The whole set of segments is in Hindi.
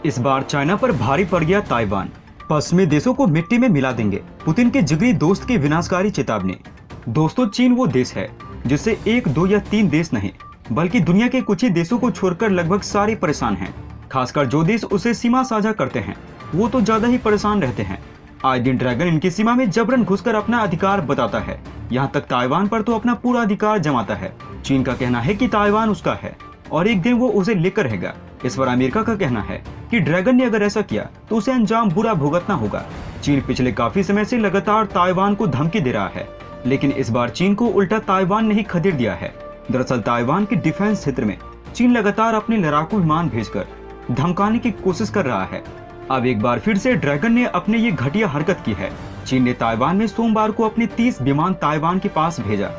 इस बार चाइना पर भारी पड़ गया ताइवान। पश्चिमी देशों को मिट्टी में मिला देंगे, पुतिन के जिगरी दोस्त की विनाशकारी चेतावनी। दोस्तों, चीन वो देश है जिससे एक, दो या तीन देश नहीं बल्कि दुनिया के कुछ ही देशों को छोड़कर लगभग सारे परेशान हैं। खासकर जो देश उसे सीमा साझा करते हैं वो तो ज्यादा ही परेशान रहते हैं। आज दिन ड्रैगन इनकी सीमा में जबरन घुसकर अपना अधिकार बताता है। यहाँ तक ताइवान पर तो अपना पूरा अधिकार जमाता है। चीन का कहना है कि ताइवान उसका है और एक दिन वो उसे लेकर रहेगा। इस पर अमेरिका का कहना है कि ड्रैगन ने अगर ऐसा किया तो उसे अंजाम बुरा भुगतना होगा। चीन पिछले काफी समय से लगातार ताइवान को धमकी दे रहा है, लेकिन इस बार चीन को उल्टा ताइवान ने ही खदेड़ दिया है। दरअसल ताइवान के डिफेंस क्षेत्र में चीन लगातार अपने लड़ाकू विमान भेजकर धमकाने की कोशिश कर रहा है। अब एक बार फिर से ड्रैगन ने अपने ये घटिया हरकत की है। चीन ने ताइवान में सोमवार को अपने 30 विमान ताइवान के पास भेजा।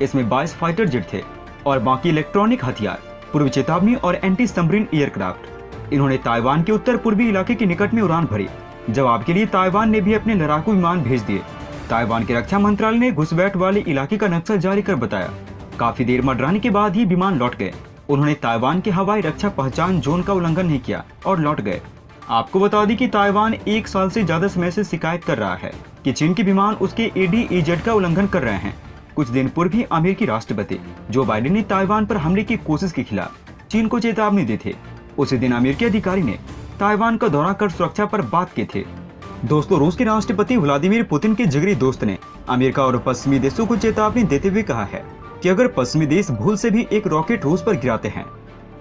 इसमें 22 फाइटर जेट थे और बाकी इलेक्ट्रॉनिक हथियार, पूर्व चेतावनी और एंटी सबमरीन एयरक्राफ्ट। इन्होंने ताइवान के उत्तर पूर्वी इलाके के निकट में उड़ान भरी। जवाब के लिए ताइवान ने भी अपने लड़ाकू विमान भेज दिए। ताइवान के रक्षा मंत्रालय ने घुसपैठ वाले इलाके का नक्शा जारी कर बताया। काफी देर मंडराने के बाद ही विमान लौट गए। उन्होंने ताइवान के हवाई रक्षा पहचान जोन का उल्लंघन नहीं किया और लौट गए। आपको बता दें कि ताइवान एक साल से ज्यादा समय से शिकायत कर रहा है कि चीन के विमान उसके ADEZ का उल्लंघन कर रहे हैं। कुछ दिन पूर्व भी अमेरिकी राष्ट्रपति जो बाइडेन ने ताइवान पर हमले की कोशिश के खिलाफ चीन को चेतावनी दी थी। उसी दिन अमेरिकी अधिकारी ने ताइवान का दौरा कर सुरक्षा पर बात की थी। दोस्तों, रूस के राष्ट्रपति व्लादिमीर पुतिन के जिगरी दोस्त ने अमेरिका और पश्चिमी देशों को चेतावनी देते हुए कहा है कि अगर पश्चिमी देश भूल से भी एक रॉकेट रूस पर गिराते हैं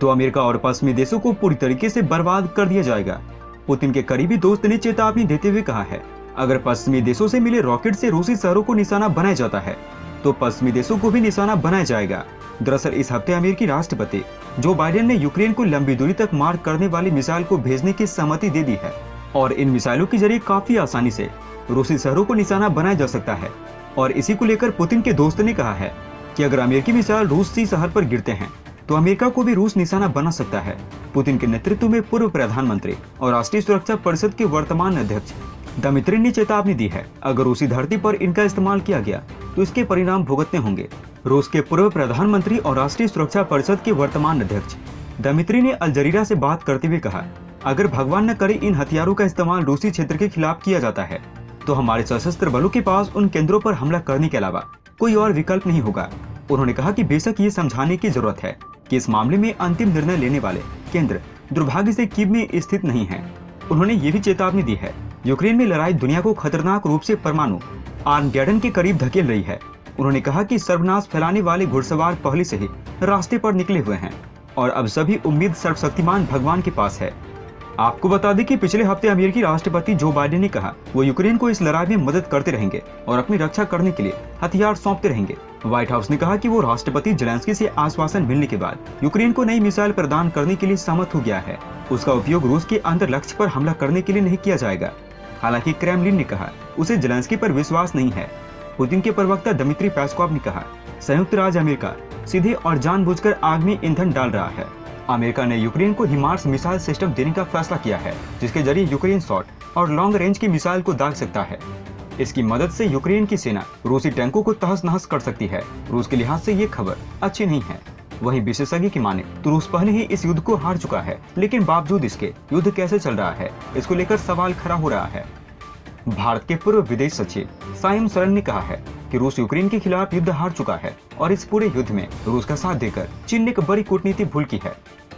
तो अमेरिका और पश्चिमी देशों को पूरी तरीके से बर्बाद कर दिया जाएगा। पुतिन के करीबी दोस्त ने चेतावनी देते हुए कहा है, अगर पश्चिमी देशों से मिले रॉकेट से रूसी शहरों को निशाना बनाया जाता है तो पश्चिमी देशों को भी निशाना बनाया जाएगा। दरअसल इस हफ्ते अमेरिकी राष्ट्रपति जो बाइडेन ने यूक्रेन को लंबी दूरी तक मार करने वाली मिसाइल को भेजने की सहमति दे दी है और इन मिसाइलों के जरिए काफी आसानी से रूसी शहरों को निशाना बनाया जा सकता है। और इसी को लेकर पुतिन के दोस्त ने कहा है कि अगर अमेरिकी मिसाइल रूसी शहर पर गिरते हैं तो अमेरिका को भी रूस निशाना बना सकता है। पुतिन के नेतृत्व में पूर्व प्रधानमंत्री और राष्ट्रीय सुरक्षा परिषद के वर्तमान अध्यक्ष दमित्री ने चेतावनी दी है, अगर रूसी धरती पर इनका इस्तेमाल किया गया तो इसके परिणाम भुगतने होंगे। रूस के पूर्व प्रधानमंत्री और राष्ट्रीय सुरक्षा परिषद के वर्तमान अध्यक्ष दमित्री ने अल जजीरा से बात करते हुए कहा, अगर भगवान न करे इन हथियारों का इस्तेमाल रूसी क्षेत्र के खिलाफ किया जाता है तो हमारे सशस्त्र बलों के पास उन केंद्रों पर हमला करने के अलावा कोई और विकल्प नहीं होगा। उन्होंने कहा कि बेशक ये समझाने की जरूरत है कि इस मामले में अंतिम निर्णय लेने वाले केंद्र दुर्भाग्य से कीव में स्थित नहीं है। उन्होंने ये भी चेतावनी दी है, यूक्रेन में लड़ाई दुनिया को खतरनाक रूप से परमाणु आर्मगेडन के करीब धकेल रही है। उन्होंने कहा कि सर्वनाश फैलाने वाले घुड़सवार पहले से ही रास्ते पर निकले हुए हैं और अब सभी उम्मीद सर्वशक्तिमान भगवान के पास है। आपको बता दें कि पिछले हफ्ते अमेरिकी राष्ट्रपति जो बाइडेन ने कहा वो यूक्रेन को इस लड़ाई में मदद करते रहेंगे और अपनी रक्षा करने के लिए हथियार सौंपते रहेंगे। व्हाइट हाउस ने कहा कि वो राष्ट्रपति जेलेंस्की से आश्वासन मिलने के बाद यूक्रेन को नई मिसाइल प्रदान करने के लिए सहमत हो गया है। उसका उपयोग रूस के अंतर लक्ष्य पर हमला करने के लिए नहीं किया जाएगा। हालांकि क्रेमलिन ने कहा उसे जेलेंस्की पर विश्वास नहीं है। पुतिन के प्रवक्ता दमित्री पेस्कोव ने कहा, संयुक्त राज्य अमेरिका सीधे और जानबूझकर आग में ईंधन डाल रहा है। अमेरिका ने यूक्रेन को हिमार्स मिसाइल सिस्टम देने का फैसला किया है, जिसके जरिए यूक्रेन शॉर्ट और लॉन्ग रेंज की मिसाइल को दाग सकता है। इसकी मदद से यूक्रेन की सेना रूसी टैंकों को तहस नहस कर सकती है। रूस के लिहाज से ये खबर अच्छी नहीं है। वहीं विशेषज्ञ की माने तो रूस पहले ही इस युद्ध को हार चुका है, लेकिन बावजूद इसके युद्ध कैसे चल रहा है इसको लेकर सवाल खड़ा हो रहा है। भारत के पूर्व विदेश सचिव साइम सरन ने कहा है कि रूस यूक्रेन के खिलाफ युद्ध हार चुका है और इस पूरे युद्ध में रूस का साथ देकर चीन ने एक बड़ी कूटनीति भूल की है।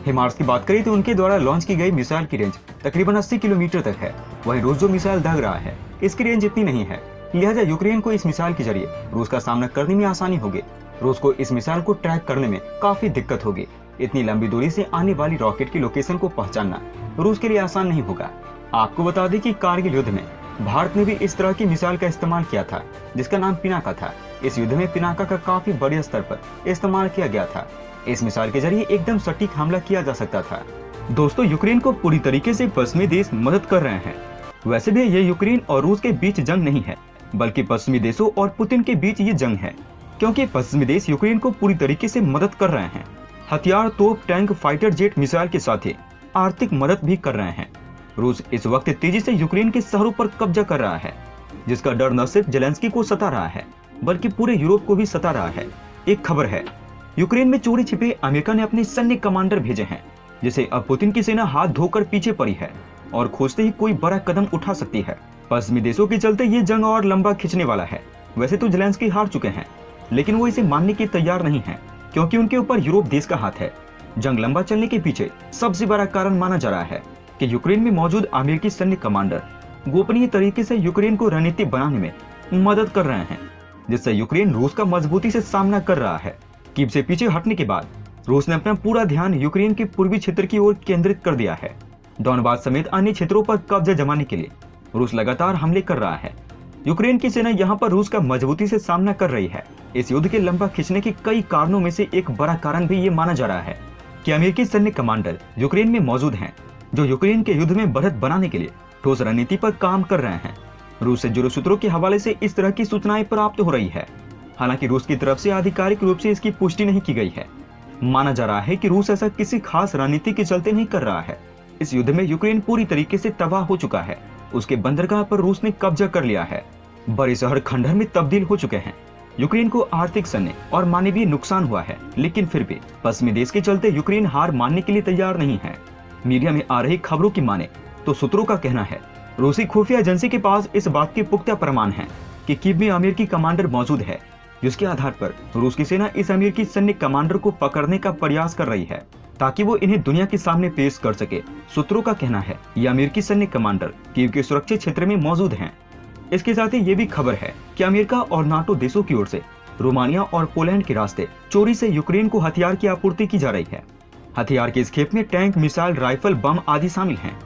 हिमार्स की बात करें तो उनके द्वारा लॉन्च की गई मिसाइल की रेंज तकरीबन 80 किलोमीटर तक है। वहीं रूस जो मिसाइल दाग रहा है इसकी रेंज इतनी नहीं है, लिहाजा यूक्रेन को इस मिसाइल के जरिए रूस का सामना करने में आसानी होगी। रूस को इस मिसाइल को ट्रैक करने में काफी दिक्कत होगी। इतनी लंबी दूरी से आने वाली रॉकेट की लोकेशन को पहचानना रूस के लिए आसान नहीं होगा। आपको बता दें कि कारगिल युद्ध में भारत ने भी इस तरह की मिसाइल का इस्तेमाल किया था, जिसका नाम पिनाका था। इस युद्ध में पिनाका का काफी बड़े स्तर पर इस्तेमाल किया गया था। इस मिसाइल के जरिए एकदम सटीक हमला किया जा सकता था। दोस्तों, यूक्रेन को पूरी तरीके से पश्चिमी देश मदद कर रहे हैं। वैसे भी ये यूक्रेन और रूस के बीच जंग नहीं है, बल्कि पश्चिमी देशों और पुतिन के बीच ये जंग है, क्योंकि पश्चिमी देश यूक्रेन को पूरी तरीके से मदद कर रहे हैं। हथियार, तोप, टैंक, फाइटर जेट, मिसाइल के साथ ही आर्थिक मदद भी कर रहे हैं। रूस इस वक्त तेजी से यूक्रेन के शहरों पर कब्जा कर रहा है, जिसका डर न सिर्फ जेलेंस्की को सता रहा है बल्कि पूरे यूरोप को भी सता रहा है। एक खबर है, यूक्रेन में चोरी छिपे अमेरिका ने अपने सैन्य कमांडर भेजे हैं। जिसे अब पुतिन की सेना हाथ धोकर पीछे पड़ी है और खोजते ही कोई बड़ा कदम उठा सकती है। पश्चिमी देशों के चलते ये जंग और लंबा खिंचने वाला है। वैसे तो ज़ेलेंस्की हार चुके हैं, लेकिन वो इसे मानने के तैयार नहीं है, क्योंकि उनके ऊपर यूरोप देश का हाथ है। जंग लंबा चलने के पीछे सबसे बड़ा कारण माना जा रहा है कि यूक्रेन में मौजूद अमेरिकी सैन्य कमांडर गोपनीय तरीके से यूक्रेन को रणनीति बनाने में मदद कर रहे हैं, जिससे यूक्रेन रूस का मजबूती से सामना कर रहा है। कीव से पीछे हटने के बाद रूस ने अपना पूरा ध्यान यूक्रेन के पूर्वी क्षेत्र की ओर केंद्रित कर दिया है। डॉनबास समेत अन्य क्षेत्रों पर कब्जा जमाने के लिए रूस लगातार हमले कर रहा है। यूक्रेन की सेना यहाँ पर रूस का मजबूती से सामना कर रही है। इस युद्ध के लंबा खिंचने के कई कारणों में से एक बड़ा कारण भी ये माना जा रहा है कि अमेरिकी सैन्य कमांडर यूक्रेन में मौजूद हैं, जो यूक्रेन के युद्ध में बढ़त बनाने के लिए ठोस रणनीति पर काम कर रहे हैं। रूस से जुड़े सूत्रों के हवाले से इस तरह की सूचनाएं प्राप्त हो रही है। हालांकि रूस की तरफ से आधिकारिक रूप से इसकी पुष्टि नहीं की गई है। माना जा रहा है कि रूस ऐसा किसी खास रणनीति के चलते नहीं कर रहा है। इस युद्ध में यूक्रेन पूरी तरीके से तबाह हो चुका है। उसके बंदरगाह पर रूस ने कब्जा कर लिया है। बड़े शहर खंडहर में तब्दील हो चुके हैं। यूक्रेन को आर्थिक, सैन्य और मानवीय नुकसान हुआ है, लेकिन फिर भी पश्चिमी देश के चलते यूक्रेन हार मानने के लिए तैयार नहीं है। मीडिया में आ रही खबरों की माने तो सूत्रों का कहना है रूसी खुफिया एजेंसी के पास इस बात के पुख्ता प्रमाण हैं कि कीव में अमेरिकी कमांडर मौजूद है, जिसके आधार पर रूस की सेना इस अमेरिकी सैन्य कमांडर को पकड़ने का प्रयास कर रही है ताकि वो इन्हें दुनिया के सामने पेश कर सके। सूत्रों का कहना है ये अमेरिकी सैन्य कमांडर कीव के सुरक्षित क्षेत्र में मौजूद हैं। इसके साथ ही ये भी खबर है कि अमेरिका और नाटो देशों की ओर से रोमानिया और पोलैंड के रास्ते चोरी से यूक्रेन को हथियार की आपूर्ति की जा रही है। हथियार के इस खेप में टैंक, मिसाइल, राइफल, बम आदि शामिल हैं।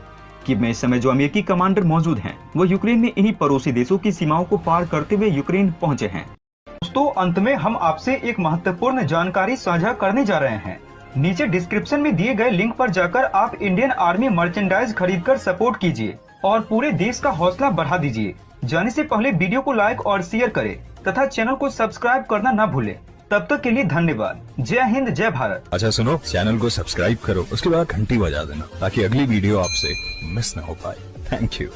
कीव में इस समय जो अमेरिकी कमांडर मौजूद हैं, वो यूक्रेन में इन्हीं पड़ोसी देशों की सीमाओं को पार करते हुए यूक्रेन पहुंचे हैं। दोस्तों, अंत में हम आपसे एक महत्वपूर्ण जानकारी साझा करने जा रहे हैं। नीचे डिस्क्रिप्शन में दिए गए लिंक पर जाकर आप इंडियन आर्मी मर्चेंडाइज खरीदकर सपोर्ट कीजिए और पूरे देश का हौसला बढ़ा दीजिए। जाने से पहले वीडियो को लाइक और शेयर करें तथा चैनल को सब्सक्राइब करना न भूलें। तब तक के लिए धन्यवाद। जय हिंद, जय भारत। अच्छा सुनो, चैनल को सब्सक्राइब करो, उसके बाद घंटी बजा देना ताकि अगली वीडियो आपसे मिस न हो पाए। Thank you.